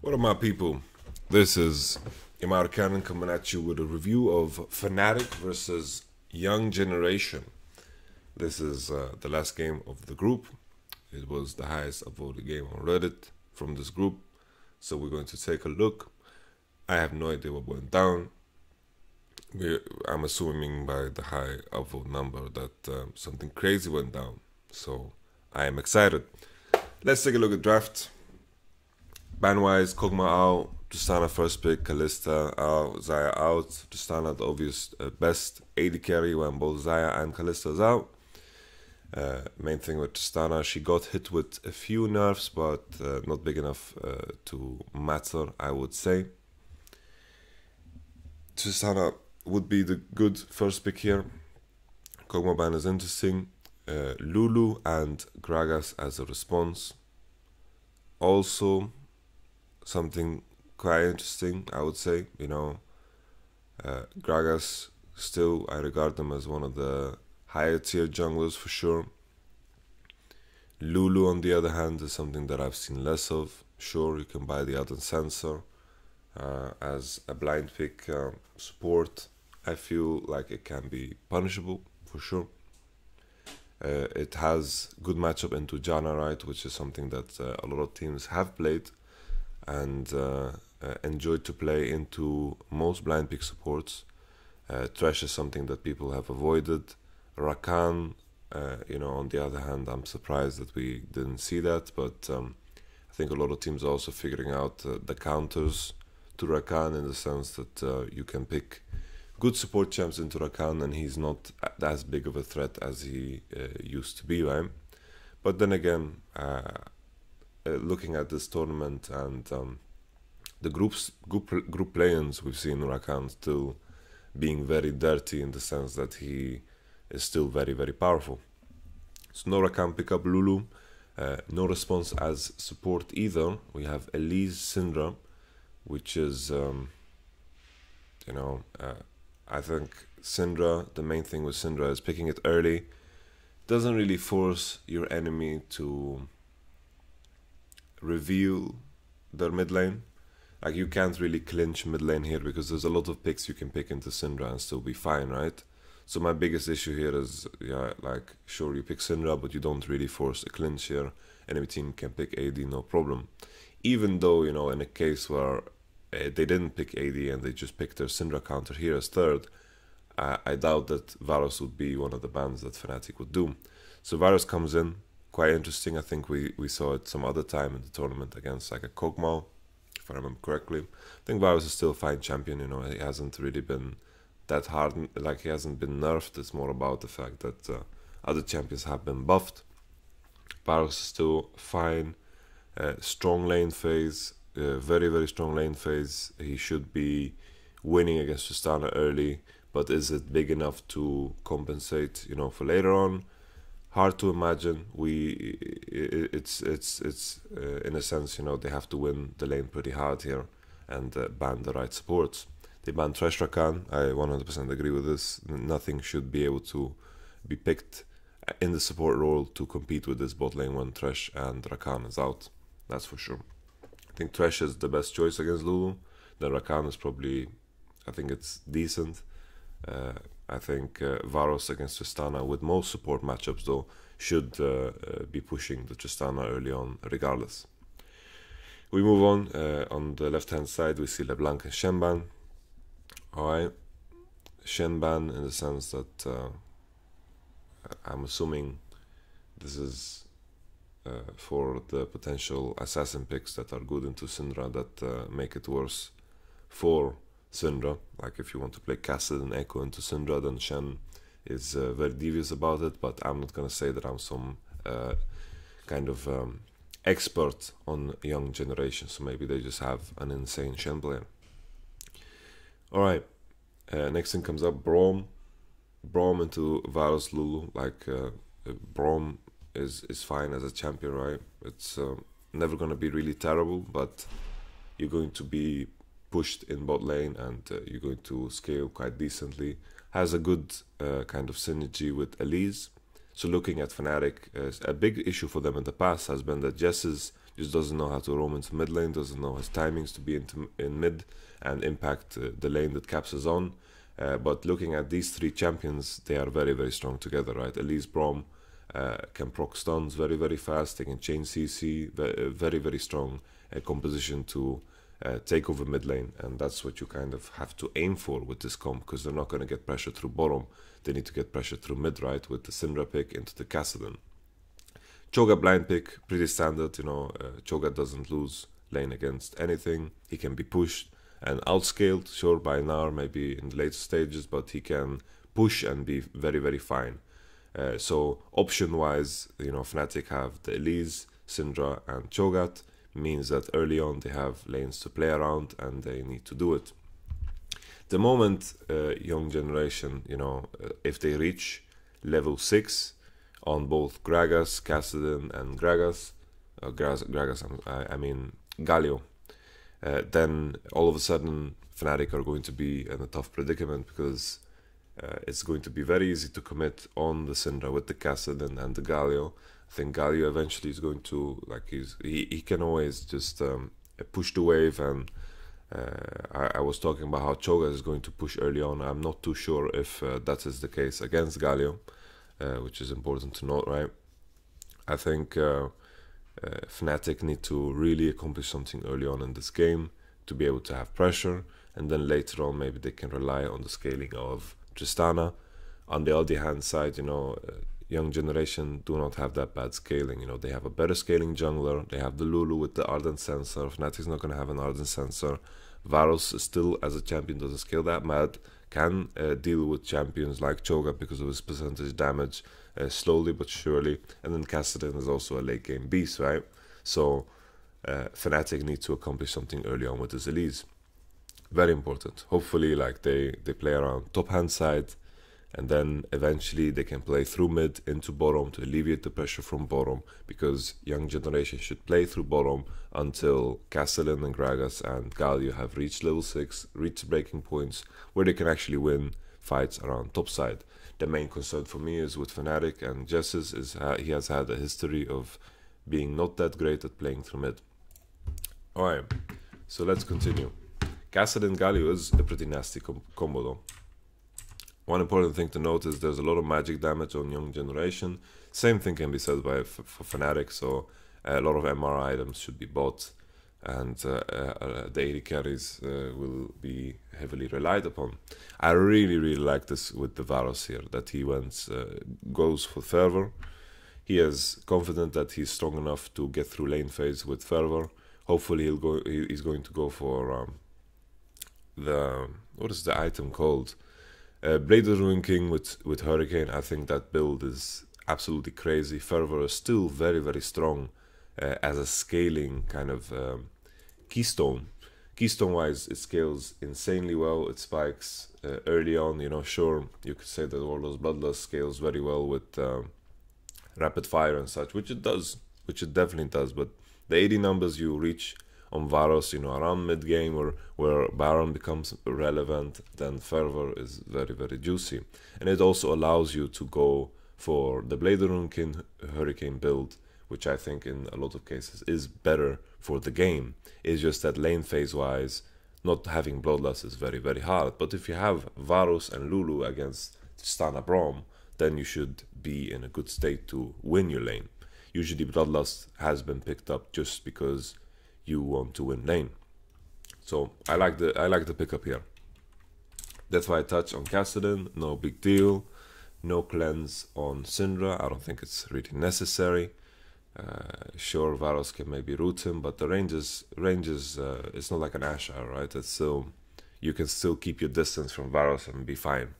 What up, my people? This is YamatoCannon coming at you with a review of Fnatic versus Young Generation. This is the last game of the group. It was the highest upvoted game on Reddit from this group. So we're going to take a look. I have no idea what went down. I'm assuming by the high upvote number that something crazy went down. So I am excited. Let's take a look at draft. Ban-wise, Kog'Maw out, Tristana first pick, Kalista out, Xayah out. Tristana the obvious best AD carry when both Xayah and Kalista is out. Main thing with Tristana, she got hit with a few nerfs, but not big enough to matter, I would say. Tristana would be the good first pick here. Kog'Maw ban is interesting. Lulu and Gragas as a response. Also, something quite interesting, I would say. You know, Gragas, still, I regard them as one of the higher tier junglers for sure. Lulu, on the other hand, is something that I've seen less of. Sure, you can buy the Ardent Sensor as a blind pick support. I feel like it can be punishable for sure. It has good matchup into Janna, right, which is something that a lot of teams have played and enjoyed to play into most blind pick supports. Thresh is something that people have avoided. Rakan, you know, on the other hand, I'm surprised that we didn't see that, but I think a lot of teams are also figuring out the counters to Rakan, in the sense that you can pick good support champs into Rakan and he's not as big of a threat as he used to be, right? But then again, looking at this tournament and the group play-ins, we've seen Rakan still being very dirty, in the sense that he is still very, very powerful. So no Rakan pick up Lulu. No response as support either. We have Elise Syndra, which is, you know, I think Syndra, the main thing with Syndra is picking it early. Doesn't really force your enemy to reveal their mid lane. Like, you can't really clinch mid lane here because there's a lot of picks you can pick into Syndra and still be fine, right? So my biggest issue here is, yeah, like, sure, you pick Syndra, but you don't really force a clinch here. Enemy team can pick AD, no problem. Even though, you know, in a case where they didn't pick AD and they just picked their Syndra counter here as third, I doubt that Varus would be one of the bans that Fnatic would do. So Varus comes in, quite interesting. I think we saw it some other time in the tournament against like a Kog'Maw, if I remember correctly. I think Varus is still a fine champion, you know, he hasn't really been that hard, like he hasn't been nerfed. It's more about the fact that other champions have been buffed. Varus is still fine, strong lane phase, very, very strong lane phase. He should be winning against Tristana early, but is it big enough to compensate, you know, for later on? Hard to imagine. It's in a sense, you know, they have to win the lane pretty hard here and ban the right supports. They banned Thresh Rakan. I 100% agree with this. Nothing should be able to be picked in the support role to compete with this bot lane when Thresh and Rakan is out. That's for sure. I think Thresh is the best choice against Lulu. Then Rakan is probably, I think it's decent. I think Varus against Tristana, with most support matchups though, should be pushing the Tristana early on regardless. We move on the left hand side we see LeBlanc and Shenban. Alright, Shenban in the sense that I'm assuming this is for the potential assassin picks that are good into Syndra that make it worse for Syndra. Like, if you want to play Castle and Echo into Syndra, then Shen is very devious about it, but I'm not gonna say that I'm some kind of expert on young generation, so maybe they just have an insane Shen player. Alright, next thing comes up, Braum into Varus Lulu. Like, Braum is fine as a champion, right? It's never gonna be really terrible, but you're going to be pushed in bot lane and you're going to scale quite decently. Has a good kind of synergy with Elise. So looking at Fnatic, a big issue for them in the past has been that Jess's just doesn't know how to roam into mid lane, doesn't know his timings to be in mid and impact the lane that Caps is on. But looking at these three champions, they are very, very strong together, right? Elise Braum can proc stuns very, very fast. They can chain CC, very, very strong composition to take over mid lane, and that's what you kind of have to aim for with this comp, because they're not going to get pressure through bottom. They need to get pressure through mid, right, with the Syndra pick into the Kassadin. Cho'Gath blind pick, pretty standard, you know. Cho'Gath doesn't lose lane against anything. He can be pushed and outscaled, sure, by Gnar, maybe in the later stages, but he can push and be very, very fine. So option-wise, you know, Fnatic have the Elise, Syndra, and Cho'Gath. Means that early on they have lanes to play around and they need to do it. The moment young generation, you know, if they reach level 6 on both Gragas, Kassadin, and I mean Galio, then all of a sudden Fnatic are going to be in a tough predicament, because it's going to be very easy to commit on the Syndra with the Kassadin and the Galio. I think Galio eventually is going to, like, he can always just push the wave, and I was talking about how Cho'Gath is going to push early on. I'm not too sure if that is the case against Galio, which is important to note, right? I think Fnatic need to really accomplish something early on in this game to be able to have pressure, and then later on maybe they can rely on the scaling of Tristana. On the other hand side, you know, young generation do not have that bad scaling. You know, they have a better scaling jungler. They have the Lulu with the Ardent Sensor. Fnatic's not going to have an Ardent Sensor. Varus still, as a champion, doesn't scale that mad. Can deal with champions like Cho'Gath because of his percentage damage, slowly but surely. And then Kassadin is also a late game beast, right? So Fnatic need to accomplish something early on with his Elise. Very important. Hopefully, like, they play around top hand side, and then eventually they can play through mid into bottom to alleviate the pressure from bottom, because young generation should play through bottom until Kassadin and Gragas and Galio have reached level 6, reached breaking points where they can actually win fights around top side. The main concern for me is with Fnatic and Jessis is he has had a history of being not that great at playing through mid. Alright, so let's continue. Kassadin Galio is a pretty nasty combo though. One important thing to note is there's a lot of magic damage on young generation. Same thing can be said for Fnatic, so a lot of MR items should be bought, and the AD carries will be heavily relied upon. I really like this with the Varus here, that he goes for Fervor. He is confident that he's strong enough to get through lane phase with Fervor. Hopefully he's going to go for what is the item called? Blade of the Ruin King with Hurricane. I think that build is absolutely crazy. Fervor is still very strong as a scaling kind of keystone. Keystone wise, it scales insanely well. It spikes early on, you know. Sure, you could say that Warlord's Bloodlust scales very well with rapid fire and such, which it does, which it definitely does. But the 80 numbers you reach on Varus, you know, around mid game or where Baron becomes relevant, then Fervor is very juicy. And it also allows you to go for the Blade of Ruin King Hurricane build, which I think in a lot of cases is better for the game. It's just that lane phase wise, not having Bloodlust is very hard. But if you have Varus and Lulu against Tristana Braum, then you should be in a good state to win your lane. Usually Bloodlust has been picked up just because you want to win lane. So I like the pickup here. That's why I touch on Kassadin, no big deal. No cleanse on Syndra, I don't think it's really necessary. Sure, Varus can maybe root him, but the ranges it's not like an Asher, right? It's still, you can still keep your distance from Varus and be fine.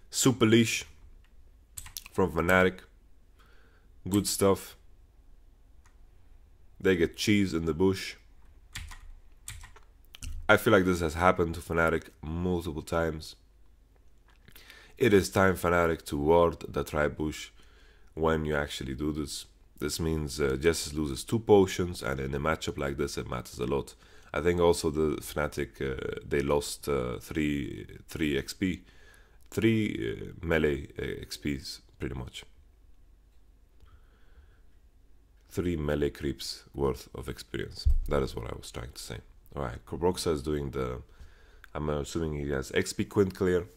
Super Leash from Fnatic, good stuff. They get cheese in the bush. I feel like this has happened to Fnatic multiple times. It is time, Fnatic, to ward the tribe bush when you actually do this. This means Jessis loses 2 potions, and in a matchup like this it matters a lot. I think also the Fnatic, they lost 3 XP, 3 melee XPs pretty much. 3 melee creeps worth of experience. That is what I was trying to say. Alright, Kobroxa is doing the... I'm assuming he has XP Quint clear,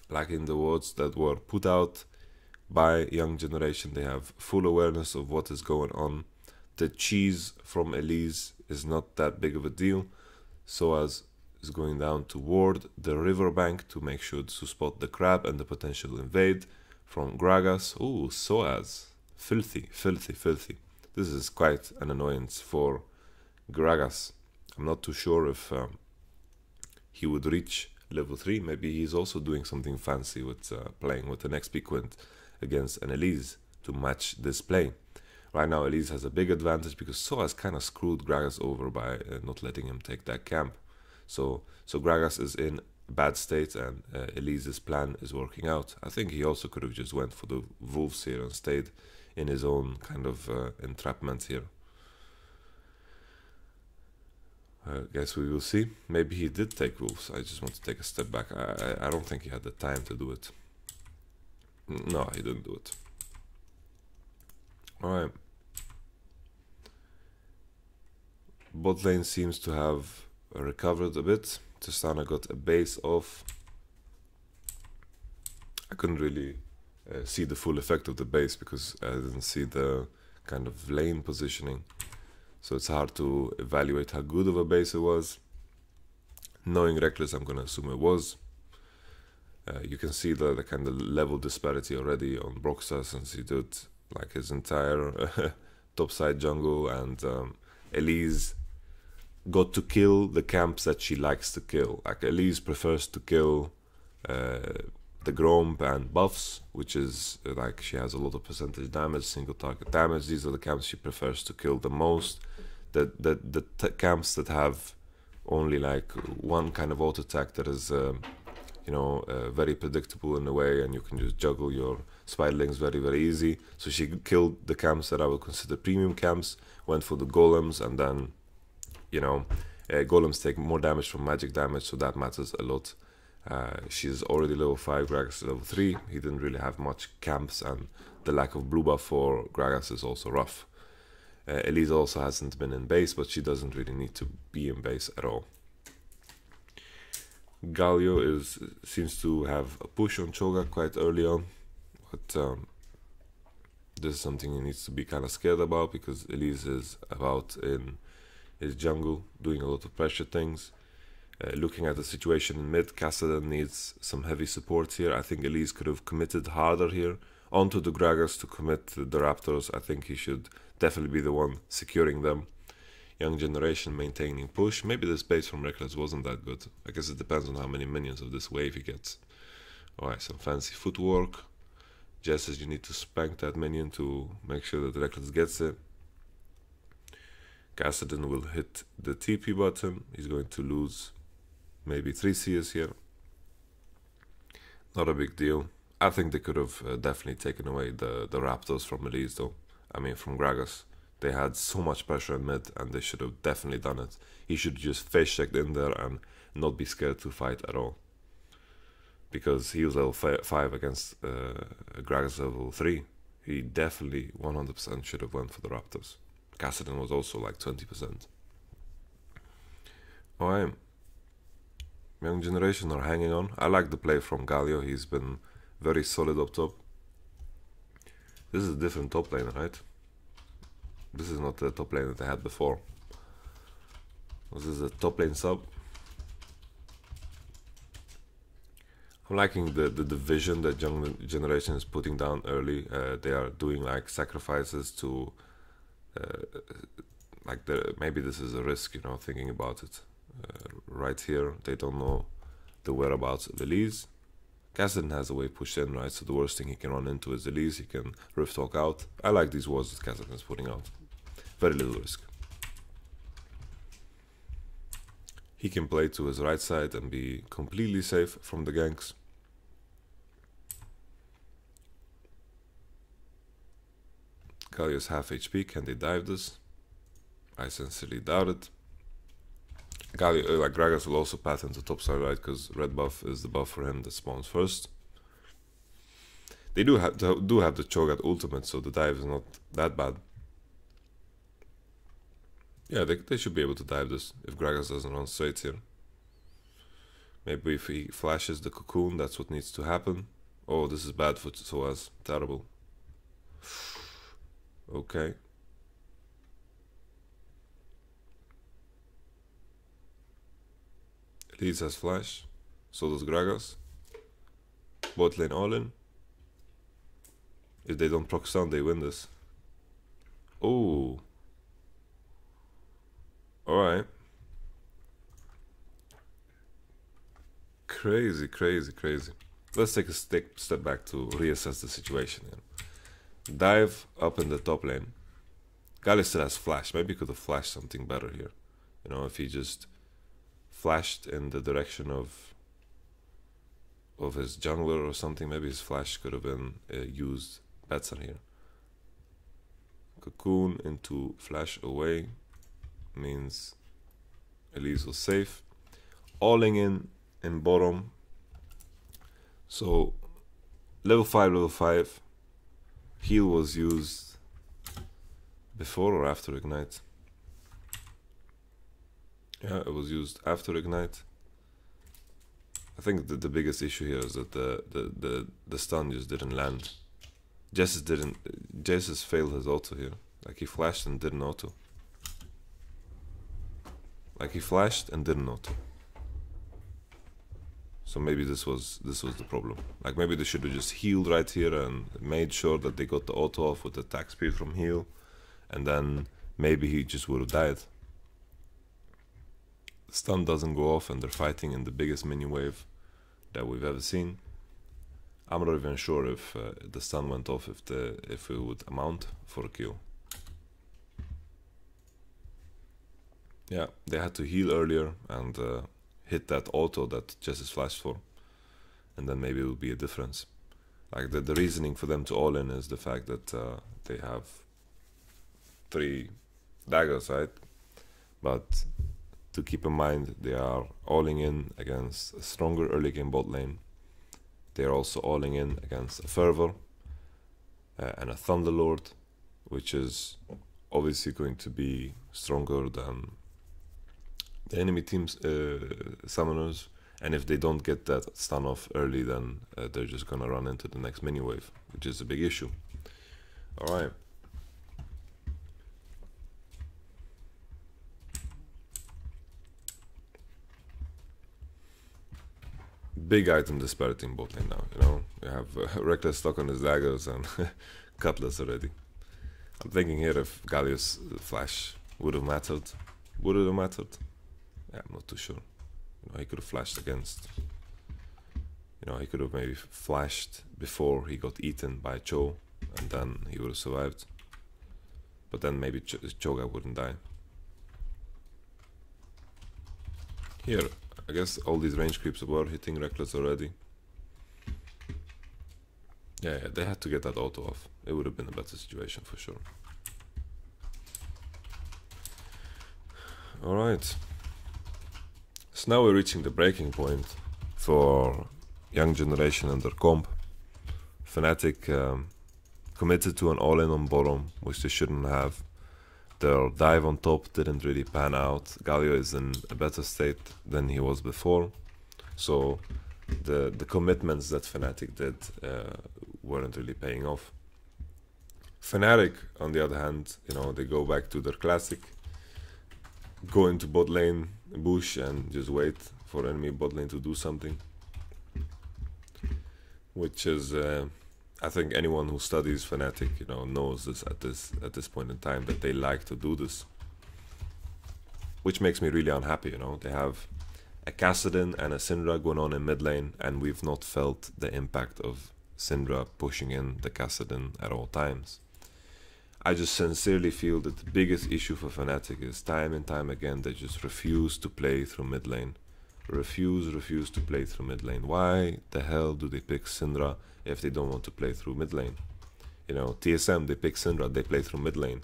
like in the words that were put out by Young Generation. They have full awareness of what is going on. The cheese from Elise is not that big of a deal. Soaz is going down to ward the riverbank to make sure to spot the crab and the potential invade from Gragas. Ooh, Soaz. Filthy, filthy, filthy. This is quite an annoyance for Gragas. I'm not too sure if he would reach level 3. Maybe he's also doing something fancy with playing with an XP Quint against an Elise to match this play. Right now Elise has a big advantage because Soaz kind of screwed Gragas over by not letting him take that camp. So Gragas is in bad state and Elise's plan is working out. I think he also could have just went for the wolves here and stayed in his own kind of entrapment here. I guess we will see. Maybe he did take wolves. I just want to take a step back. I don't think he had the time to do it. No, he didn't do it. Alright. Bot lane seems to have recovered a bit. Tristana got a base off. I couldn't really see the full effect of the base because I didn't see the kind of lane positioning. So it's hard to evaluate how good of a base it was. Knowing Reckless, I'm gonna assume it was. You can see the kind of level disparity already on Broxah since he did like his entire topside jungle, and Elise got to kill the camps that she likes to kill. Like Elise prefers to kill the Gromp and buffs, which is like she has a lot of percentage damage, single target damage. These are the camps she prefers to kill the most. The camps that have only like one kind of auto attack that is you know, very predictable in a way, and you can just juggle your spiderlings very, very easy. So she killed the camps that I would consider premium camps, went for the golems, and then, you know, golems take more damage from magic damage, so that matters a lot. She's already level 5, Gragas is level 3. He didn't really have much camps, and the lack of blue buff for Gragas is also rough. Elise also hasn't been in base, but she doesn't really need to be in base at all. Galio seems to have a push on Cho'Gath quite early on, but this is something he needs to be kind of scared about because Elise is about in his jungle doing a lot of pressure things. Looking at the situation in mid, Kassadin needs some heavy support here. I think Elise could have committed harder here onto the Gragas to commit the Raptors. I think he should definitely be the one securing them. Young Generation maintaining push. Maybe this base from Reckless wasn't that good. I guess it depends on how many minions of this wave he gets. Alright, some fancy footwork. Jess says you need to spank that minion to make sure that Reckless gets it. Kassadin will hit the TP button. He's going to lose maybe 3 CS here. Not a big deal. I think they could have definitely taken away the Raptors from Elise though. I mean from Gragas. They had so much pressure in mid and they should have definitely done it. He should just face checked in there and not be scared to fight at all. Because he was level 5 against Gragas level 3. He definitely 100% should have went for the Raptors. Kassadin was also like 20%. Alright. Young Generation are hanging on. I like the play from Galio. He's been very solid up top. This is a different top lane, right? This is not the top lane that I had before. This is a top lane sub. I'm liking the vision that Young Generation is putting down early. They are doing like sacrifices to like maybe this is a risk, you know, thinking about it. Right here, they don't know the whereabouts of Elise. Kassadin has a way pushed in, right? So the worst thing he can run into is Elise. He can Rift Talk out. I like these wards that Kassadin is putting out. Very little risk. He can play to his right side and be completely safe from the ganks. Galio's half HP. Can they dive this? I sincerely doubt it. Galio, like Gragas will also path into top side, right? Because red buff is the buff for him that spawns first. They do have the Cho'Gath ultimate, so the dive is not that bad. Yeah, they should be able to dive this if Gragas doesn't run straight here. Maybe if he flashes the cocoon, that's what needs to happen. Oh, this is bad for Soaz. Terrible. Okay. Elise has flash. So does Gragas. Bot lane all in. If they don't proc stun, they win this. Oh. Alright. Crazy, crazy, crazy. Let's take a step back to reassess the situation here. Dive up in the top lane. Galio still has flash. Maybe he could have flashed something better here. You know, if he just flashed in the direction of his jungler or something, maybe his flash could have been used better here. Cocoon into flash away means Elise was safe. Alling in bottom. So level 5 heal was used before or after ignite? Yeah, it was used after ignite. I think the biggest issue here is that the stun just didn't land. Jesus failed his auto here. Like he flashed and didn't auto. So maybe this was the problem. Like maybe they should have just healed right here and made sure that they got the auto off with attack speed from heal, and then maybe he just would have died. The stun doesn't go off and they're fighting in the biggest mini wave that we've ever seen. I'm not even sure if the stun went off, if it would amount for a kill. Yeah, they had to heal earlier and hit that auto that Jess is flashed for, and then maybe it will be a difference. Like the reasoning for them to all in is the fact that they have 3 daggers, right? But to keep in mind, they are alling in against a stronger early game bot lane. They are also alling in against a Fervor and a Thunderlord, which is obviously going to be stronger than the enemy team's summoners. And if they don't get that stun off early, then they're just gonna run into the next mini wave, which is a big issue. Alright. Big item disparity in bot lane now, you know. You have Reckless stock on his daggers and Cutlass already. I'm thinking here if Galio's flash would have mattered. Would it have mattered? Yeah, I'm not too sure. You know, he could have flashed against. You know, he could have maybe flashed before he got eaten by Cho, and then he would have survived. But then maybe Cho'Gath wouldn't die. Here, I guess all these range creeps were hitting Reckless already. Yeah, they had to get that auto off. It would have been a better situation for sure. Alright. So now we're reaching the breaking point for young generation and their comp. Fnatic committed to an all-in on bottom, which they shouldn't have. Their dive on top didn't really pan out. Galio is in a better state than he was before. So the commitments that Fnatic did weren't really paying off. Fnatic, on the other hand, you know, they go back to their classic. Go into bot lane, bush, and just wait for enemy bot lane to do something. Which is, I think anyone who studies Fnatic, you know, knows this at this point in time, that they like to do this. Which makes me really unhappy, you know. They have a Kassadin and a Syndra going on in mid lane, and we've not felt the impact of Syndra pushing in the Kassadin at all times. I just sincerely feel that the biggest issue for Fnatic is time and time again they just refuse to play through mid lane. Refuse to play through mid lane. Why the hell do they pick Syndra if they don't want to play through mid lane? You know, TSM, they pick Syndra, they play through mid lane.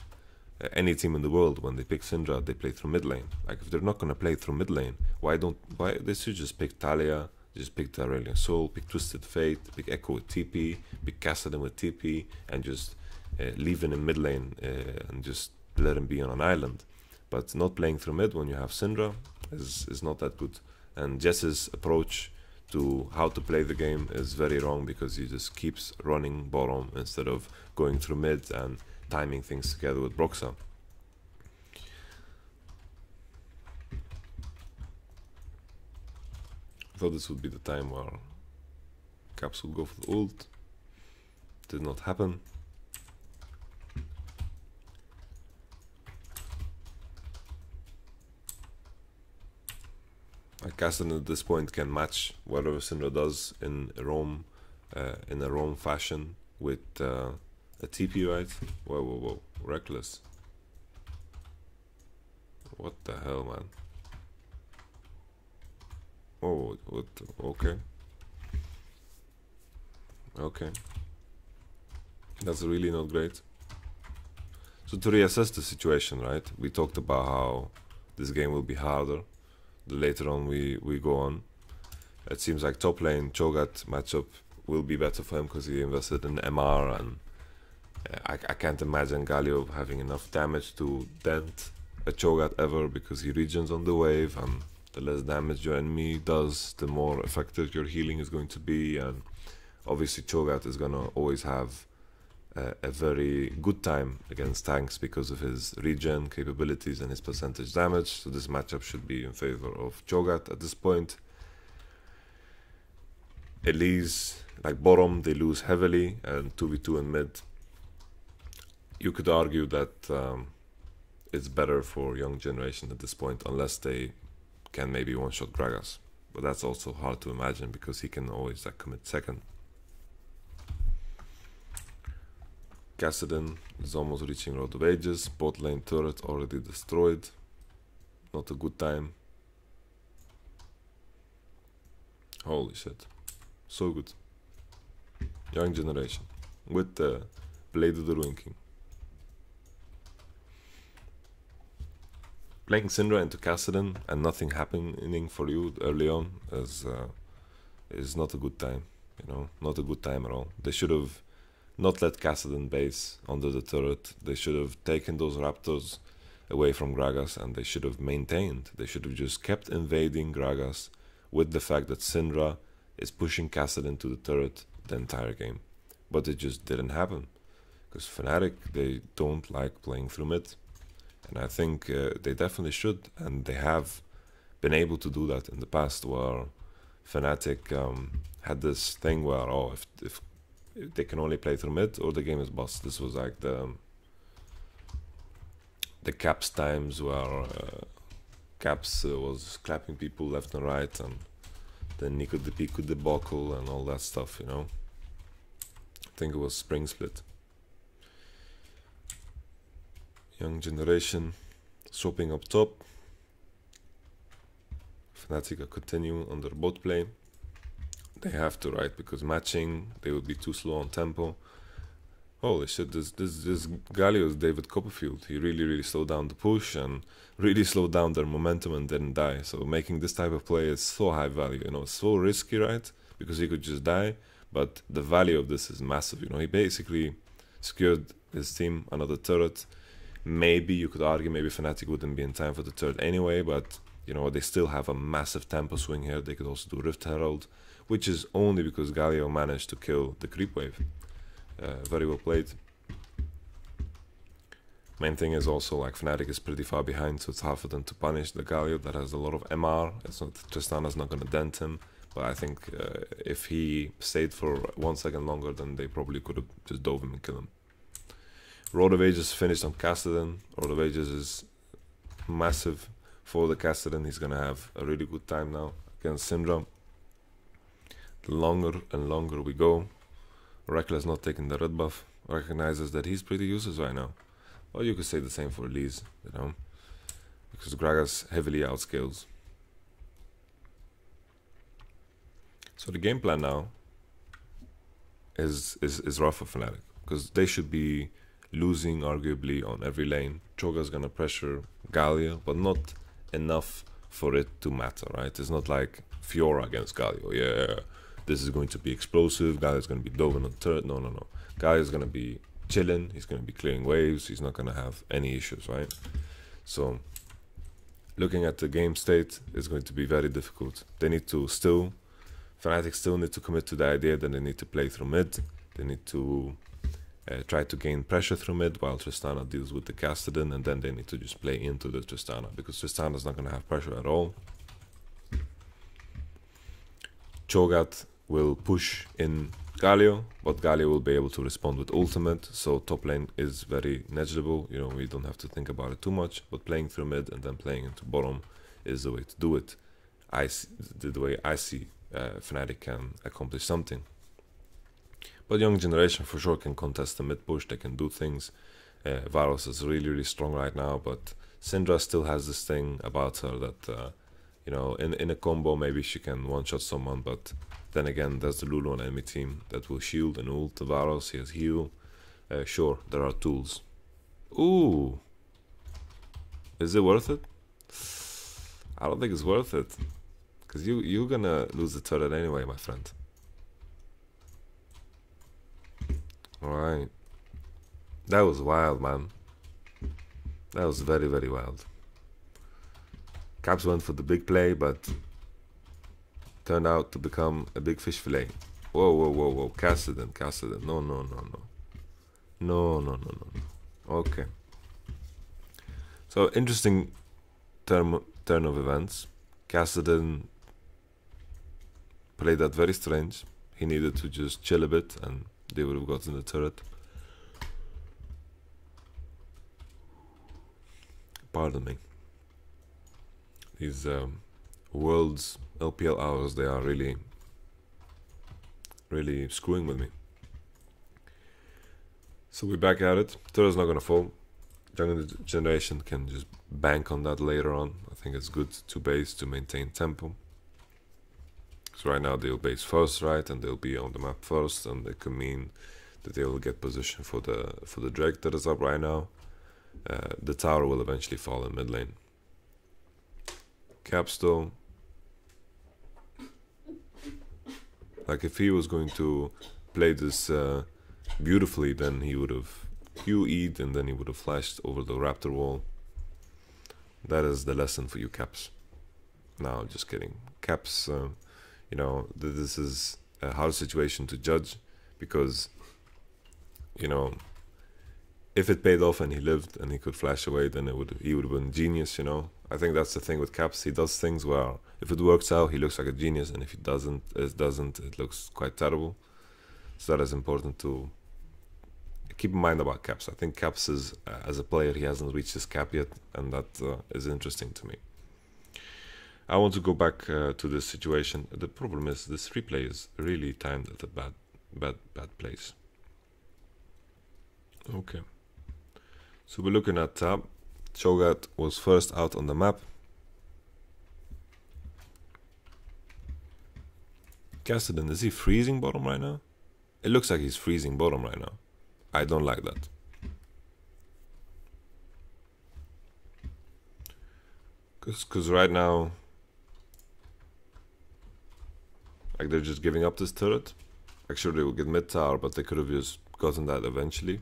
Any team in the world, when they pick Syndra, they play through mid lane. Like, if they're not gonna play through mid lane, why they should just pick Talia, just pick Aurelion Sol, pick Twisted Fate, pick Echo with TP, pick Kassadin with TP, and just leave him in mid lane and just let him be on an island. but not playing through mid when you have Syndra is not that good. And Jess's approach to how to play the game is very wrong, because he just keeps running bottom instead of going through mid and timing things together with Broxa. I thought this would be the time where Caps would go for the ult. Did not happen. Cassidy at this point can match whatever Syndra does in a roam fashion with a TP, right? Whoa, reckless. What the hell, man? Oh, what? Okay. That's really not great. So to reassess the situation, right? We talked about how this game will be harder the later on we go on. It seems like top lane Cho'Gath matchup will be better for him because he invested in MR, and I can't imagine Galio having enough damage to dent a Cho'Gath ever, because he regens on the wave, and the less damage your enemy does, the more effective your healing is going to be. And obviously Cho'Gath is gonna always have a very good time against tanks because of his regen capabilities and his percentage damage. So this matchup should be in favor of Cho'Gath at this point. Elise, like bottom, they lose heavily, and 2v2 in mid. You could argue that it's better for young generation at this point, unless they can maybe one-shot Gragas. But that's also hard to imagine, because he can always like commit second. Cassidy is almost reaching Road of Ages. Bot lane turret already destroyed. Not a good time. Holy shit. So good. Young generation. With the Blade of the Ruin King. Playing Syndra into Cassidy and nothing happening for you early on is not a good time. You know, not a good time at all. They should have not let Cassidy base under the turret. They should have taken those Raptors away from Gragas, and they should have maintained. They should have just kept invading Gragas with the fact that Syndra is pushing Cassidy to the turret the entire game. But it just didn't happen, because Fnatic, they don't like playing through mid. And I think they definitely should, and they have been able to do that in the past, where Fnatic had this thing where, oh, if they can only play through mid or the game is bust. This was like the Caps times, where Caps was clapping people left and right, and then he could debacle and all that stuff, you know. I think it was Spring Split. Young generation swapping up top. Fnatic are continuing on their bot play. They have to, right? Because matching, they would be too slow on tempo. Holy shit, this Galio is David Copperfield. He really slowed down the push and really slowed down their momentum and didn't die. So making this type of play is so high value, you know, it's so risky, right? Because he could just die, but the value of this is massive, you know. He basically secured his team another turret. Maybe you could argue maybe Fnatic wouldn't be in time for the turret anyway, but you know, they still have a massive tempo swing here. They could also do Rift Herald, which is only because Galio managed to kill the creep wave. Very well played. Main thing is also, like, Fnatic is pretty far behind, so it's hard for them to punish the Galio that has a lot of MR. It's not, Tristana's not gonna dent him, but I think if he stayed for 1 second longer, then they probably could have just dove him and killed him. Road of Ages finished on Cassidy. Road of Ages is massive for the Cassidy. He's gonna have a really good time now against Syndra. The longer and longer we go, Reckless not taking the red buff, recognizes that he's pretty useless right now. Or you could say the same for Elise, you know, because Gragas heavily outscales. So the game plan now is rough for Fnatic, because they should be losing arguably on every lane. Cho'Gath's gonna pressure Galio, but not enough for it to matter, right? It's not like Fiora against Galio. Yeah, this is going to be explosive. Galio's gonna be doving on the turret. No. Galio's gonna be chilling. He's gonna be clearing waves. He's not gonna have any issues, right? So looking at the game state, it's going to be very difficult. They need to still, Fnatic still need to commit to the idea that they need to play through mid. They need to try to gain pressure through mid while Tristana deals with the Castellan, and then they need to just play into the Tristana, because Tristana's not going to have pressure at all. Cho'Gath will push in Galio, but Galio will be able to respond with ultimate, so top lane is very negligible. You know, we don't have to think about it too much, but playing through mid and then playing into bottom is the way to do it. The way I see Fnatic can accomplish something. But young generation for sure can contest the mid push, they can do things. Varus is really, really strong right now, but Syndra still has this thing about her that, you know, in a combo maybe she can one-shot someone, but then again, there's the Lulu on enemy team that will shield and ult the Varus, he has heal. Sure, there are tools. Ooh! Is it worth it? I don't think it's worth it. Because you're gonna lose the turret anyway, my friend. Alright. That was wild, man. That was very, very wild. Caps went for the big play, but turned out to become a big fish fillet. Whoa, whoa, whoa, whoa. Cassidy. No, no, no, no. No, no, no, no, no. Okay. So, interesting turn of events. Cassidy played that very strange. He needed to just chill a bit and they would have gotten the turret. Pardon me. These Worlds LPL hours, they are really, really screwing with me. So we're back at it. Turret's not gonna fall. Young generation can just bank on that later on. I think it's good to base to maintain tempo. So right now they'll base first, right, and they'll be on the map first, and it could mean that they will get position for the Drake that is up right now. The tower will eventually fall in mid lane. Caps though, like if he was going to play this beautifully, then he would have QE'd and then he would have flashed over the Raptor wall. That is the lesson for you, Caps. No, just kidding. Caps, you know, this is a hard situation to judge because, you know, if it paid off and he lived and he could flash away, then he would have been genius, you know. I think that's the thing with Caps. He does things where if it works out, he looks like a genius, and if it doesn't, it looks quite terrible. So that is important to keep in mind about Caps. I think Caps is, as a player, he hasn't reached his cap yet, and that is interesting to me. I want to go back to this situation. The problem is this replay is really timed at a bad place. Okay. So we're looking at tab. Cho'Gath was first out on the map. Cassidy, is he freezing bottom right now? It looks like he's freezing bottom right now. I don't like that. Cause right now, like they're just giving up this turret. Like sure they will get mid tower, but they could have just gotten that eventually.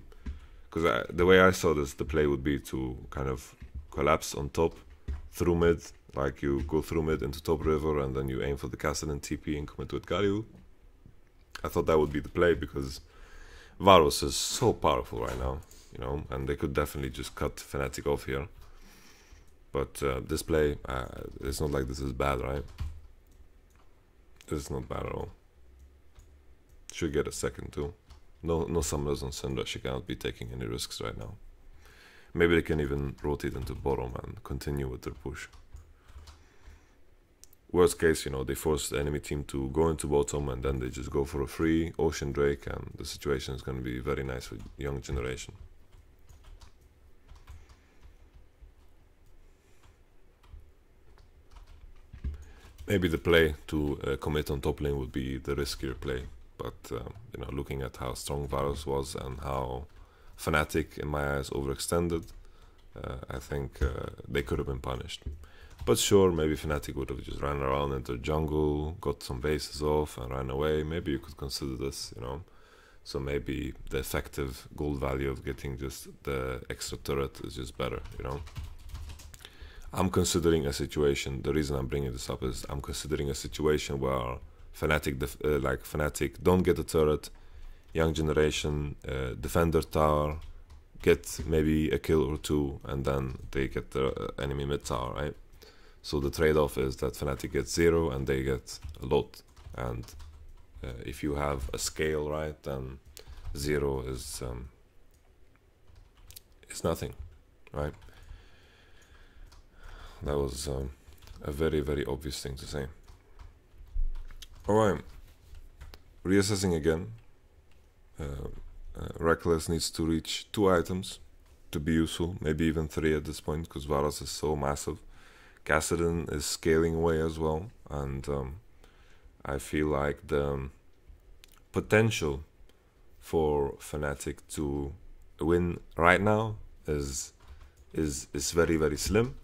Because the way I saw this, the play would be to kind of collapse on top through mid, like you go through mid into top river and then you aim for the castle and TP and commit with Galio. I thought that would be the play because Varus is so powerful right now, you know, and they could definitely just cut Fnatic off here. But this play, it's not like this is bad, right? This is not bad at all. Should get a second too. No summoners on Syndra, she cannot be taking any risks right now. Maybe they can even rotate into bottom and continue with their push. Worst case, you know, they force the enemy team to go into bottom and then they just go for a free Ocean Drake and the situation is going to be very nice with young generation. Maybe the play to commit on top lane would be the riskier play. But, you know, looking at how strong Varus was and how Fnatic, in my eyes, overextended, I think they could have been punished. But sure, maybe Fnatic would have just ran around into jungle, got some bases off and ran away. Maybe you could consider this, you know. So maybe the effective gold value of getting just the extra turret is just better, you know. I'm considering a situation. The reason I'm bringing this up is I'm considering a situation where Fnatic don't get a turret, young generation defender tower, get maybe a kill or two, and then they get the enemy mid tower, right? So the trade-off is that Fnatic gets 0 and they get a lot. And if you have a scale, right, then 0 is nothing, right? That was a very, very obvious thing to say. Alright, reassessing again. Reckless needs to reach 2 items to be useful, maybe even 3 at this point, because Varus is so massive. Kassadin is scaling away as well, and I feel like the potential for Fnatic to win right now is very, very slim.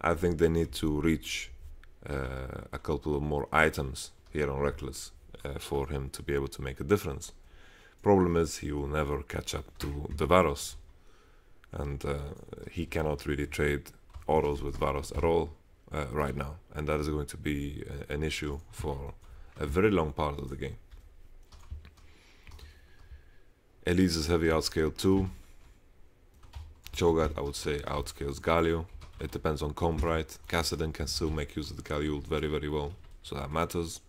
I think they need to reach a couple of more items here on Reckless for him to be able to make a difference. Problem is he will never catch up to the Varus, and he cannot really trade autos with Varus at all right now, and that is going to be an issue for a very long part of the game. Elise is heavy outscale too. Cho'Gath, I would say, outscales Galio. It depends on comp, right? Kassadin can still make use of the Galio ult very, very well, so that matters.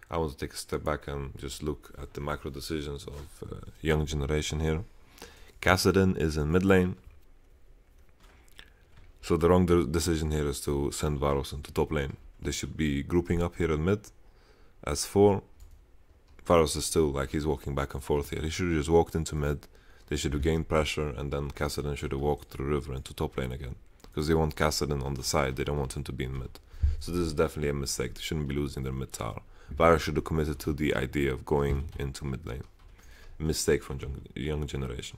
I want to take a step back and just look at the macro decisions of young generation here. Kassadin is in mid lane, so the wrong decision here is to send Varus into top lane. They should be grouping up here in mid as 4. Varus is still like he's walking back and forth here. He should have just walked into mid. They should have gained pressure, and then Kassadin should have walked through river into top lane again, because they want Kassadin on the side. They don't want him to be in mid. So this is definitely a mistake. They shouldn't be losing their mid tower. Varus should have committed to the idea of going into mid lane. Mistake from young generation.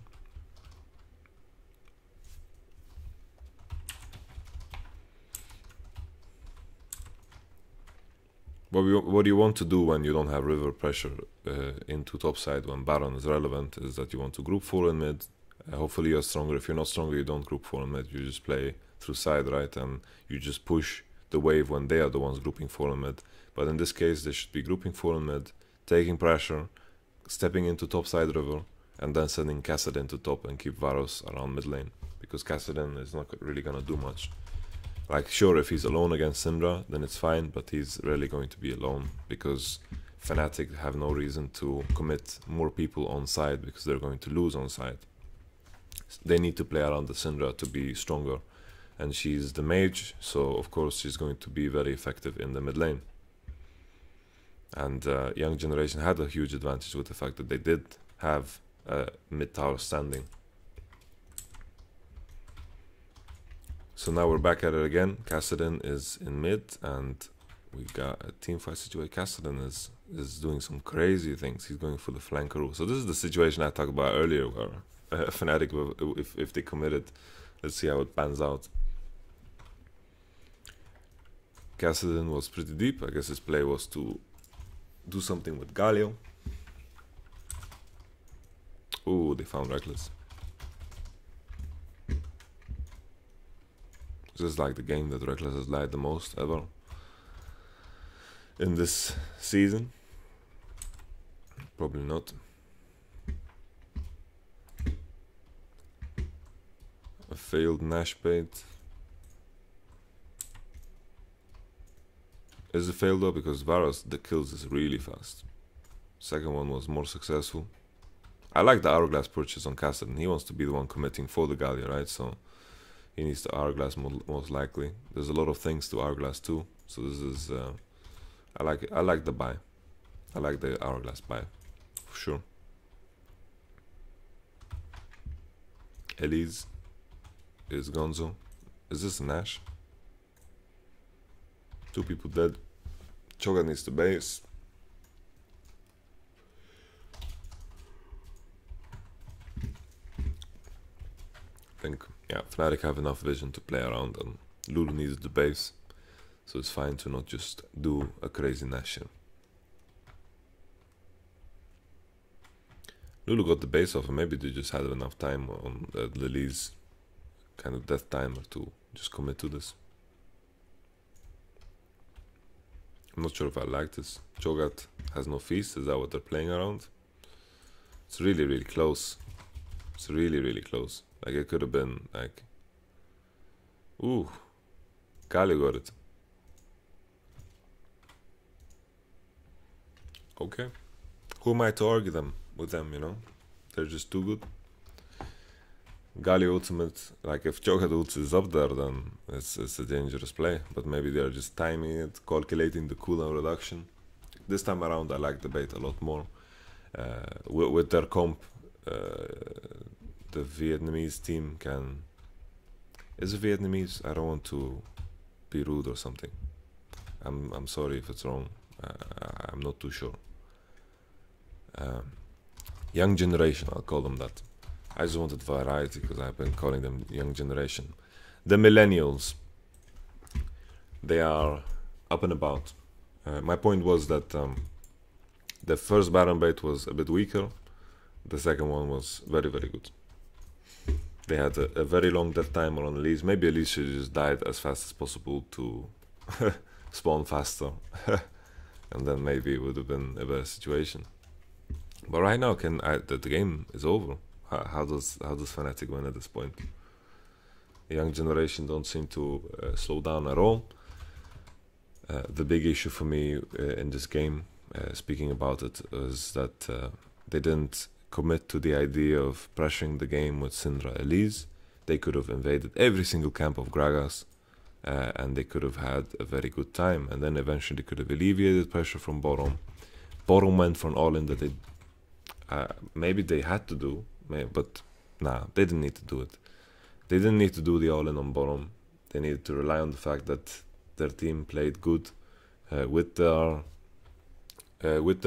What you want to do when you don't have river pressure into top side when Baron is relevant is that you want to group 4 in mid. Hopefully you're stronger. If you're not stronger, you don't group 4 in mid. You just play through side, right? And you just push the wave when they are the ones grouping 4 in mid. But in this case, they should be grouping 4 in mid, taking pressure, stepping into top side river, and then sending Kassadin to top and keep Varus around mid lane, because Kassadin is not really gonna do much. Like, sure, if he's alone against Syndra, then it's fine, but he's rarely going to be alone, because Fnatic have no reason to commit more people on side, because they're going to lose on side. They need to play around the Syndra to be stronger, and she's the mage, so of course she's going to be very effective in the mid lane. And young generation had a huge advantage with the fact that they did have a mid tower standing. So now we're back at it again. Kassadin is in mid, and we got a team fight situation. Kassadin is doing some crazy things. He's going for the flanker. So this is the situation I talked about earlier, where Fnatic, if they committed, let's see how it pans out. Kassadin was pretty deep. I guess his play was to do something with Galio. Ooh, they found Reckless. This is like the game that Reckless has lied the most ever in this season. Probably not. A failed Nash bait. Is it failed though? Because Varus, the kills is really fast. Second one was more successful. I like the Hourglass purchase on Kassadin. He wants to be the one committing for the Galio, right? So he needs the Hourglass most likely. There's a lot of things to Hourglass too. So this is I like it. I like the buy. I like the Hourglass buy for sure. Elise is Gonzo. Is this Nash? 2 people dead. Cho'Gath needs the base. I think, yeah, Fnatic have enough vision to play around, and Lulu needs the base, so it's fine to not just do a crazy Nash here. Lulu got the base off, and maybe they just had enough time on Lily's kind of death timer to just commit to this. I'm not sure if I like this. Cho'Gath has no feast. Is that what they're playing around? It's really, really close. It's really, really close. Like, it could have been, like... Ooh. Galio got it. Okay. Who am I to argue with them, you know? They're just too good. Galio ultimate, like, if Cho'Gath ult is up there, then it's a dangerous play. But maybe they're just timing it, calculating the cooldown reduction. This time around, I like the bait a lot more. With their comp, the Vietnamese team can... Is it Vietnamese? I don't want to be rude or something. I'm sorry if it's wrong. I'm not too sure. Young generation, I'll call them that. I just wanted variety because I've been calling them young generation. The millennials, they are up and about. My point was that the first Baron bait was a bit weaker. The second one was very, very good. They had a very long death timer on Elise. Maybe Elise should just died as fast as possible to spawn faster. And then maybe it would have been a better situation. But right now, the game is over. How does Fnatic win at this point? The young generation don't seem to slow down at all. The big issue for me in this game, speaking about it, is that they didn't commit to the idea of pressuring the game with Syndra Elise. They could have invaded every single camp of Gragas, and they could have had a very good time, and then eventually could have alleviated pressure from bottom. Bottom went for an all-in that they maybe they had to do, but nah, they didn't need to do it. They didn't need to do the all-in on bottom. They needed to rely on the fact that their team played good with their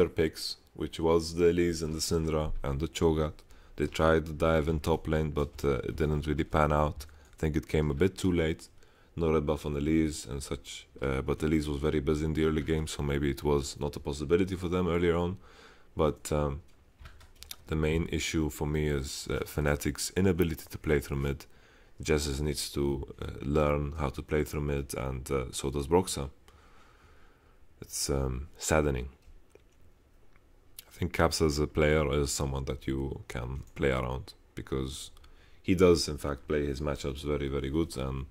picks, which was the Elise and the Syndra and the Cho'Gath. They tried to dive in top lane, but it didn't really pan out. I think it came a bit too late. No red buff on Elise and such, but Elise was very busy in the early game, so maybe it was not a possibility for them earlier on. But the main issue for me is Fnatic's inability to play through mid. Jesus needs to learn how to play through mid, and so does Broxah. It's saddening. I think Caps as a player is someone that you can play around, because he does in fact play his matchups very, very good, and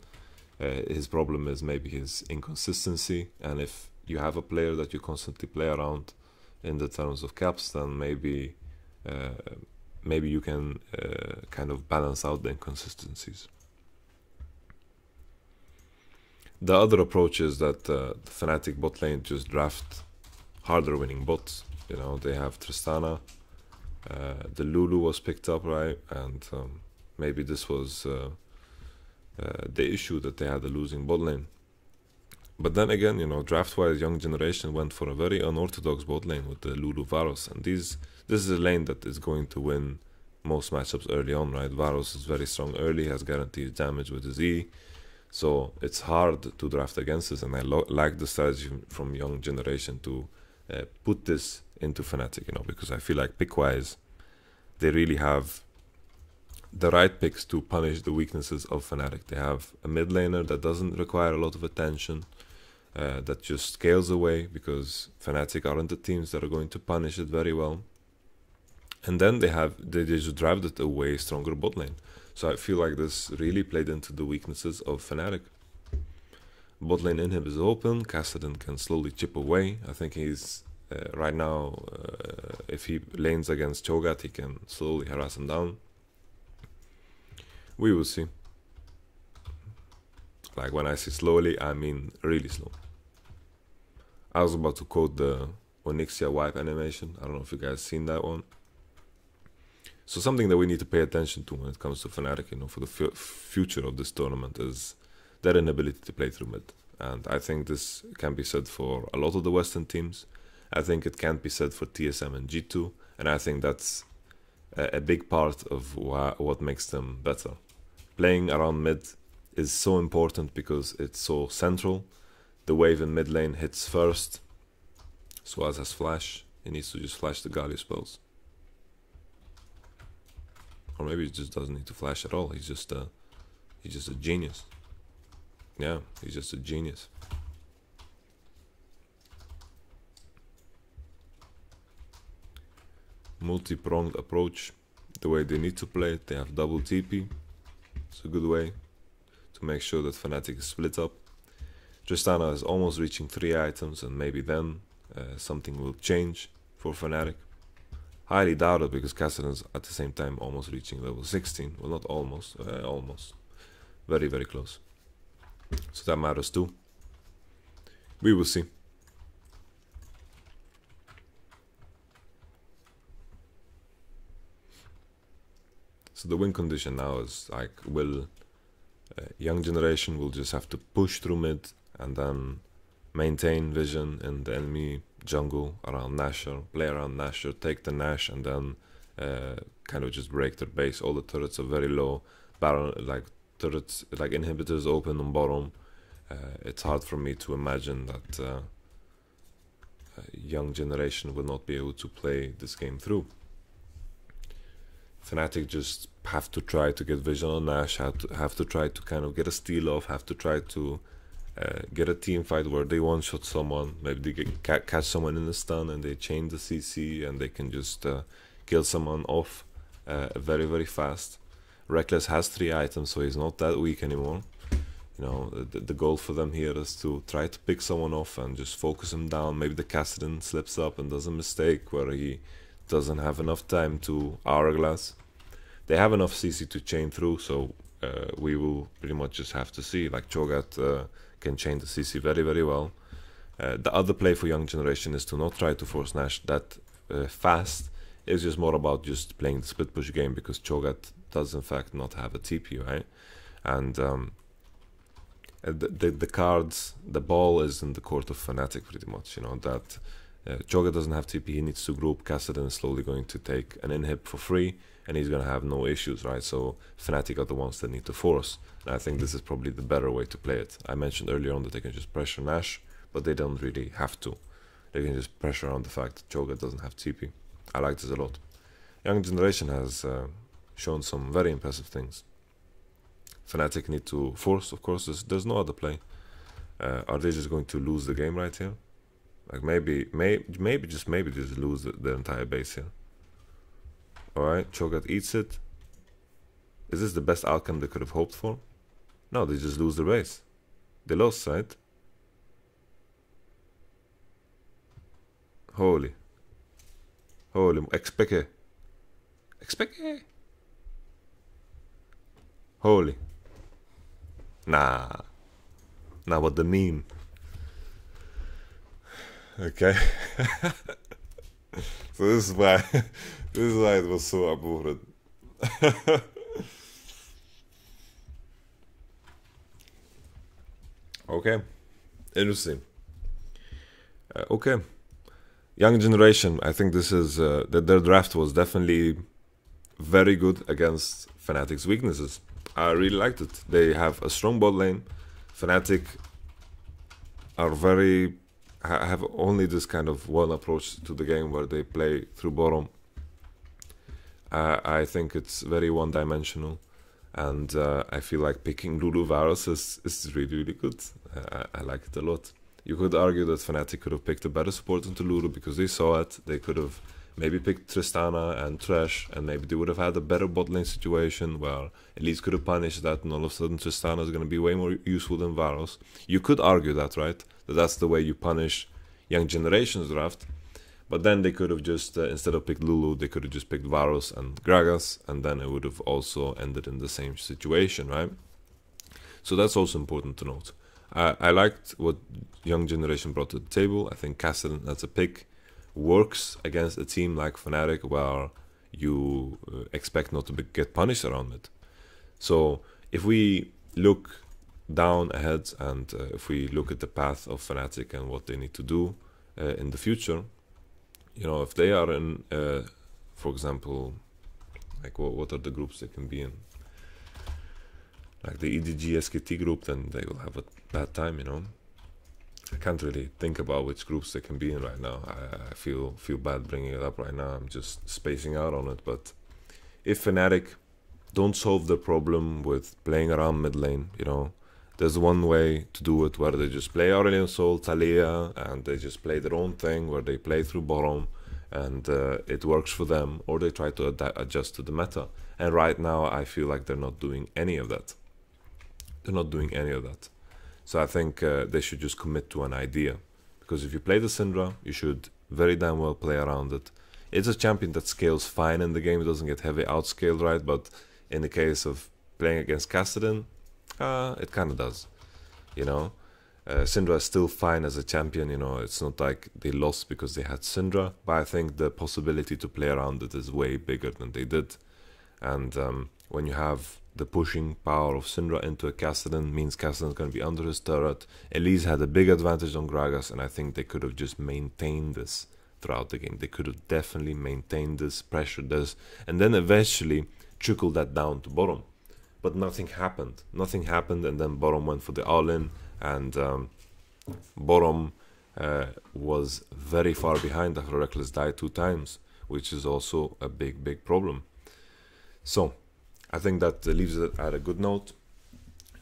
his problem is maybe his inconsistency. And if you have a player that you constantly play around in the terms of Caps, then maybe you can kind of balance out the inconsistencies. The other approach is that the Fnatic bot lane just draft harder winning bots. You know, they have Tristana, the Lulu was picked up, right? And maybe this was the issue, that they had a losing bot lane. But then again, you know, draft-wise, young generation went for a very unorthodox bot lane with the Lulu Varus, and this is a lane that is going to win most matchups early on, right? Varus is very strong early, has guaranteed damage with his E, so it's hard to draft against this. And I like the strategy from young generation to put this into Fnatic, you know, because I feel like pick-wise, they really have the right picks to punish the weaknesses of Fnatic. They have a mid laner that doesn't require a lot of attention, that just scales away, because Fnatic aren't the teams that are going to punish it very well. And then they just drive it a way stronger bot lane. So I feel like this really played into the weaknesses of Fnatic. Bot lane inhib is open, Kassadin can slowly chip away. I think he's right now, if he lanes against Cho'Gath, he can slowly harass him down. We will see. Like, when I say slowly, I mean really slow. I was about to quote the Onyxia wipe animation. I don't know if you guys seen that one. So something that we need to pay attention to when it comes to Fnatic, you know, for the future of this tournament, is their inability to play through mid. And I think this can be said for a lot of the Western teams. I think it can't be said for TSM and G2. And I think that's a big part of what makes them better. Playing around mid is so important because it's so central. The wave in mid lane hits first. Swaz has flash. He needs to just flash the Galio spells. Or maybe he just doesn't need to flash at all. He's just a genius. Yeah, he's just a genius. multi-pronged approach, the way they need to play it. They have double TP. It's a good way to make sure that Fnatic is split up. Tristana is almost reaching 3 items, and maybe then something will change for Fnatic. Highly doubt it, because Kassadin is at the same time almost reaching level 16. Well, not almost, almost. Very, very close. So that matters too. We will see. So the win condition now is like, will young generation will just have to push through mid and then maintain vision in the enemy jungle around Nashor, play around Nashor, take the Nash, and then kind of just break their base. All the turrets are very low. Baron, like turrets, like inhibitors open on bottom. It's hard for me to imagine that young generation will not be able to play this game through. Fnatic just have to try to get vision on Nash, have to try to kind of get a steal off, have to try to get a team fight where they one-shot someone, maybe they catch someone in the stun and they chain the CC and they can just kill someone off very, very fast. Reckless has 3 items, so he's not that weak anymore. You know, the goal for them here is to try to pick someone off and just focus him down. Maybe the Kassadin slips up and does a mistake where he doesn't have enough time to hourglass. They have enough CC to chain through, so we will pretty much just have to see. Like Cho'Gath can chain the CC very, very well. The other play for young generation is to not try to force Nash that fast. It's just more about just playing the split push game, because Cho'Gath does in fact not have a TP, right? And the cards, the ball is in the court of Fnatic pretty much, you know, that Cho'Gath doesn't have TP, he needs to group. Kassadin is slowly going to take an inhib for free, and he's going to have no issues, right? So Fnatic are the ones that need to force, and I think this is probably the better way to play it. I mentioned earlier on that they can just pressure Nash, but they don't really have to. They can just pressure on the fact that Cho'Gath doesn't have TP. I like this a lot. Young generation has shown some very impressive things. Fnatic need to force, of course. There's no other play. Are they just going to lose the game right here? Like maybe just lose the entire base here. Alright, Cho'Gath eats it. Is this the best outcome they could have hoped for? No, they just lose the base. They lost, right? Holy. Expecte. Holy. Nah, but the meme. Okay. So this is why it was so aborted. Okay, interesting. Okay, young generation. I think this is their draft was definitely very good against Fnatic's weaknesses. I really liked it. They have a strong bot lane. Fnatic are have only this kind of one approach to the game where they play through bottom. I think it's very one-dimensional, and I feel like picking Lulu Varus is really, really good. I like it a lot. You could argue that Fnatic could have picked a better support into Lulu because they saw it. They could have maybe picked Tristana and Thresh, and maybe they would have had a better bot lane situation where Elise could have punished that, and all of a sudden Tristana is going to be way more useful than Varus. You could argue that, right? That's the way you punish young generation's draft. But then they could have just, instead of picked Lulu, they could have just picked Varus and Gragas, and then it would have also ended in the same situation, right? So that's also important to note. I liked what young generation brought to the table. I think Kassadin as a pick works against a team like Fnatic, where you expect not to get punished around it. So if we look down ahead, and if we look at the path of Fnatic and what they need to do in the future, you know, if they are in, for example, like what are the groups they can be in? Like the EDG SKT group, then they will have a bad time, you know. I can't really think about which groups they can be in right now. I feel bad bringing it up right now. I'm just spacing out on it. But if Fnatic don't solve the problem with playing around mid lane, you know, there's one way to do it where they just play Aurelion Sol, Taliyah, and they just play their own thing, where they play through bottom, and it works for them, or they try to adjust to the meta. And right now I feel like they're not doing any of that. They're not doing any of that. So I think they should just commit to an idea, because if you play the Syndra, you should very damn well play around it. It's a champion that scales fine in the game. It doesn't get heavy outscaled, right? But in the case of playing against Kassadin, it kind of does, you know. Syndra is still fine as a champion, you know. It's not like they lost because they had Syndra, but I think the possibility to play around it is way bigger than they did. And when you have the pushing power of Syndra into a Kassadin, means Kassadin's going to be under his turret. Elise had a big advantage on Gragas, and I think they could have just maintained this throughout the game. They could have definitely maintained this, pressured this, and then eventually trickled that down to bottom. But nothing happened. Nothing happened, and then bottom went for the all-in, and bottom was very far behind after Reckless died 2 times, which is also a big problem. So I think that leaves it at a good note.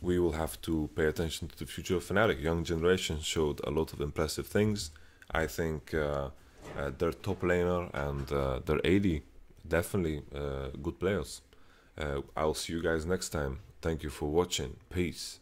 We will have to pay attention to the future of Fnatic. Young generation showed a lot of impressive things. I think their top laner and their AD, definitely good players. I'll see you guys next time. Thank you for watching. Peace.